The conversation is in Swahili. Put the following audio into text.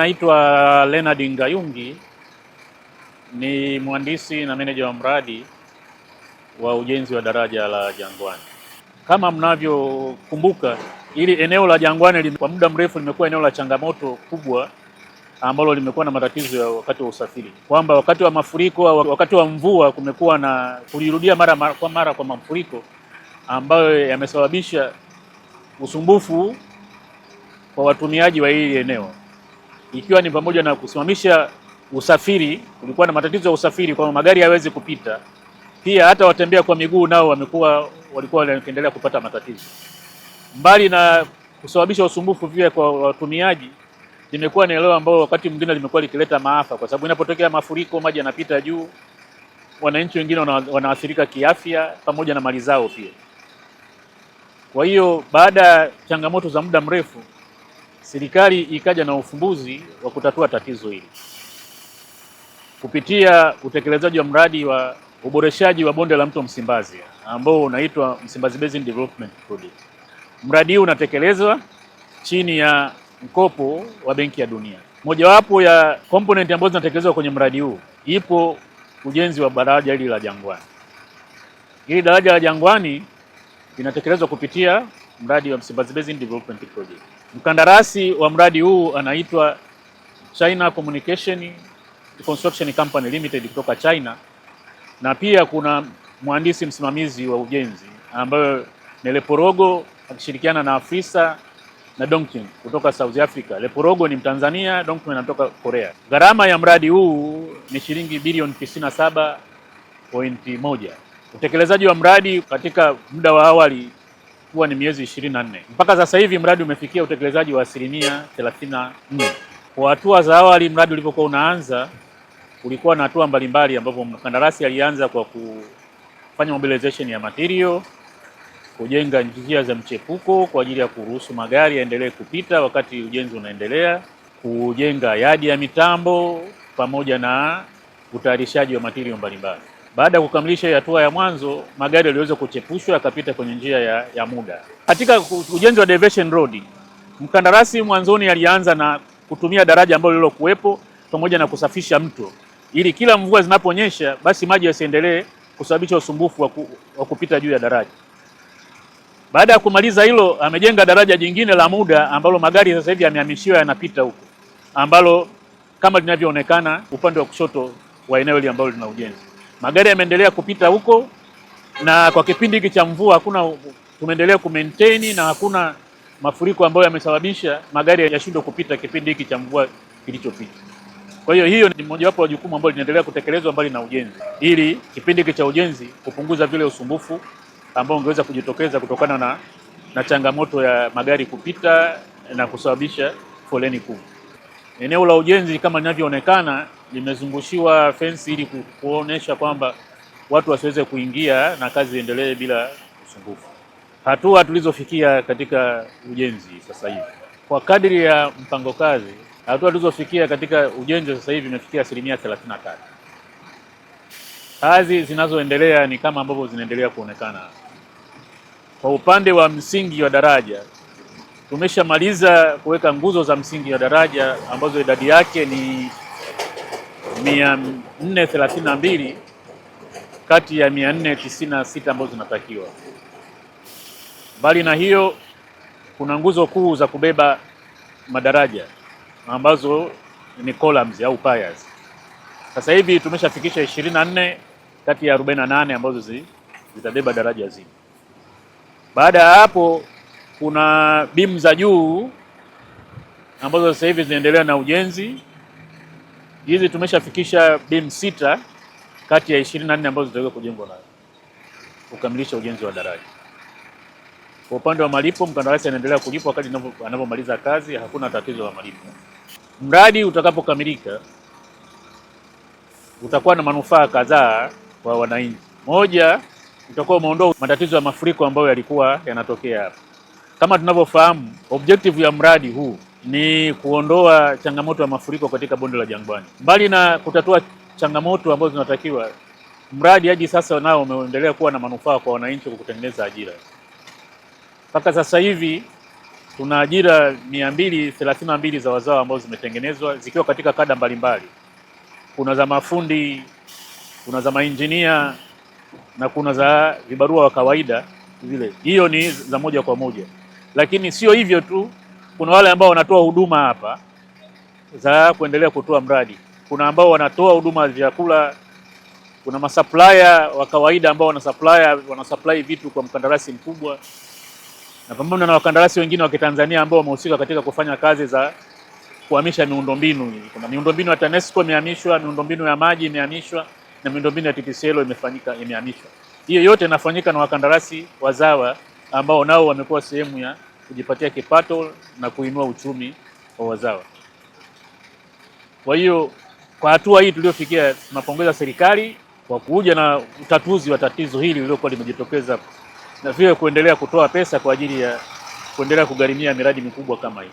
Naitwa Leonard Ngayungi, ni mhandisi na meneja wa mradi wa ujenzi wa daraja la Jangwani. Kama mnavyokumbuka, ili eneo la Jangwani kwa muda mrefu limekuwa eneo la changamoto kubwa ambalo limekuwa na matatizo ya wakati wa usafiri, kwamba wakati wa mafuriko, wakati wa mvua kumekuwa na kulirudia mara kwa mafuriko ambayo yamesababisha usumbufu kwa watumiaji wa hili eneo, ikiwa ni pamoja na kusimamisha usafiri. Kulikuwa na matatizo ya usafiri kwa magari hayawezi kupita. Pia hata watembea kwa miguu nao walikuwa wanaendelea kupata matatizo. Mbali na kusababisha usumbufu pia kwa watumiaji, limekuwa ni eneo ambalo wakati mwingine limekuwa likileta maafa, kwa sababu inapotokea mafuriko maji yanapita juu, wananchi wengine wanaathirika kiafya pamoja na mali zao pia. Kwa hiyo baada ya changamoto za muda mrefu, serikali ikaja na ufumbuzi wa kutatua tatizo hili kupitia utekelezaji wa mradi wa uboreshaji wa bonde la mto Msimbazi ambao unaitwa Msimbazi Basin Development Project. Mradi huu unatekelezwa chini ya mkopo wa Benki ya Dunia. Mojawapo ya component ambazo zinatekelezwa kwenye mradi huu ipo ujenzi wa daraja hili la Jangwani. Hili daraja la Jangwani linatekelezwa kupitia mradi wa Msimbazi Basin Development Project. Mkandarasi wa mradi huu anaitwa China Communication Construction Company Limited kutoka China, na pia kuna mhandisi msimamizi wa ujenzi ambayo ni Leporogo akishirikiana na afisa na Dongqing kutoka South Africa. Leporogo ni Mtanzania, Dongqing anatoka Korea. Gharama ya mradi huu ni shilingi bilioni 97.1. Utekelezaji wa mradi katika muda wa awali huwa ni miezi 24. Mpaka sasa hivi mradi umefikia utekelezaji wa 34%. Kwa hatua za awali mradi ulipokuwa unaanza ulikuwa na hatua mbalimbali, ambapo mkandarasi alianza kwa kufanya mobilization ya material, kujenga njia za mchepuko kwa ajili ya kuruhusu magari yaendelee kupita wakati ujenzi unaendelea, kujenga yadi ya mitambo pamoja na utayarishaji wa material mbalimbali. Baada ya kukamilisha hatua ya mwanzo, magari yaliweza kuchepushwa yakapita kwenye njia ya muda. Katika ujenzi wa diversion road, mkandarasi mwanzoni alianza na kutumia daraja ambalo lilokuwepo pamoja na kusafisha mto, ili kila mvua zinaponyesha basi maji yasiendelee kusababisha usumbufu wa kupita juu ya daraja. Baada ya kumaliza hilo, amejenga daraja jingine la muda ambalo magari sasa hivi yamehamishiwa yanapita huko, ambalo kama linavyoonekana upande wa kushoto wa eneo hili ambalo lina ujenzi. Magari yameendelea kupita huko, na kwa kipindi hiki cha mvua tumeendelea kumaintain na hakuna mafuriko ambayo yamesababisha magari yashindwe kupita kipindi hiki cha mvua kilichopita. Kwa hiyo ni mojawapo wa jukumu ambalo linaendelea kutekelezwa mbali na ujenzi, ili kipindi hiki cha ujenzi kupunguza vile usumbufu ambao ungeweza kujitokeza kutokana na changamoto ya magari kupita na kusababisha foleni kubwa. Eneo la ujenzi kama linavyoonekana limezungushiwa fence ili kuonesha kwamba watu wasiweze kuingia na kazi iendelee bila usumbufu. Hatua tulizofikia katika ujenzi sasa hivi, kwa kadri ya mpango kazi, hatua tulizofikia katika ujenzi sasa hivi imefikia 33%. Kazi zinazoendelea ni kama ambavyo zinaendelea kuonekana. Kwa upande wa msingi wa daraja, tumeshamaliza kuweka nguzo za msingi wa daraja ambazo idadi yake ni 432 kati ya 496 ambazo zinatakiwa. Mbali na hiyo, kuna nguzo kuu za kubeba madaraja ambazo ni columns au piers. Sasa hivi tumeshafikisha 24 kati ya 48 ambazo zitabeba daraja zima. Baada ya hapo, kuna beam za juu ambazo sasa hivi zinaendelea na ujenzi. Hizi tumeshafikisha beam 6 kati ya 24 ambazo zitaweza kujengwa na kukamilisha ujenzi wa daraja. Kwa upande wa malipo, mkandarasi anaendelea kulipwa wakati anapomaliza kazi, hakuna tatizo la malipo. Mradi utakapokamilika utakuwa na manufaa kadhaa kwa wananchi. Moja, utakuwa umeondoa matatizo ya mafuriko ambayo yalikuwa yanatokea hapa. Kama tunavyofahamu, objective ya mradi huu ni kuondoa changamoto ya mafuriko katika bonde la Jangwani. Mbali na kutatua changamoto ambazo zinatakiwa, mradi hadi sasa nao umeendelea kuwa na manufaa kwa wananchi kwa kutengeneza ajira. Mpaka sasa hivi tuna ajira 232 za wazawa ambazo zimetengenezwa zikiwa katika kada mbalimbali. Kuna za mafundi, kuna za mainjinia na kuna za vibarua wa kawaida vile. Hiyo ni za moja kwa moja. Lakini sio hivyo tu, kuna wale ambao wanatoa huduma hapa za kuendelea kutoa mradi. Kuna ambao wanatoa huduma ya vyakula, kuna masupplier wa kawaida ambao wanasupply vitu kwa mkandarasi mkubwa, na pamoja na wakandarasi wengine wa Kitanzania ambao wamehusika katika kufanya kazi za kuhamisha miundombinu. Kuna miundombinu ya TANESCO imehamishwa, miundombinu ya maji imehamishwa, na miundombinu ya TTCL imehamishwa. Hiyo yote inafanyika na wakandarasi wazawa ambao nao wamekuwa sehemu ya kujipatia kipato na kuinua uchumi wa wazawa. Kwa hiyo kwa hatua hii tuliofikia, tunapongeza serikali kwa kuja na utatuzi wa tatizo hili lililokuwa limejitokeza, na vile kuendelea kutoa pesa kwa ajili ya kuendelea kugharimia miradi mikubwa kama hii.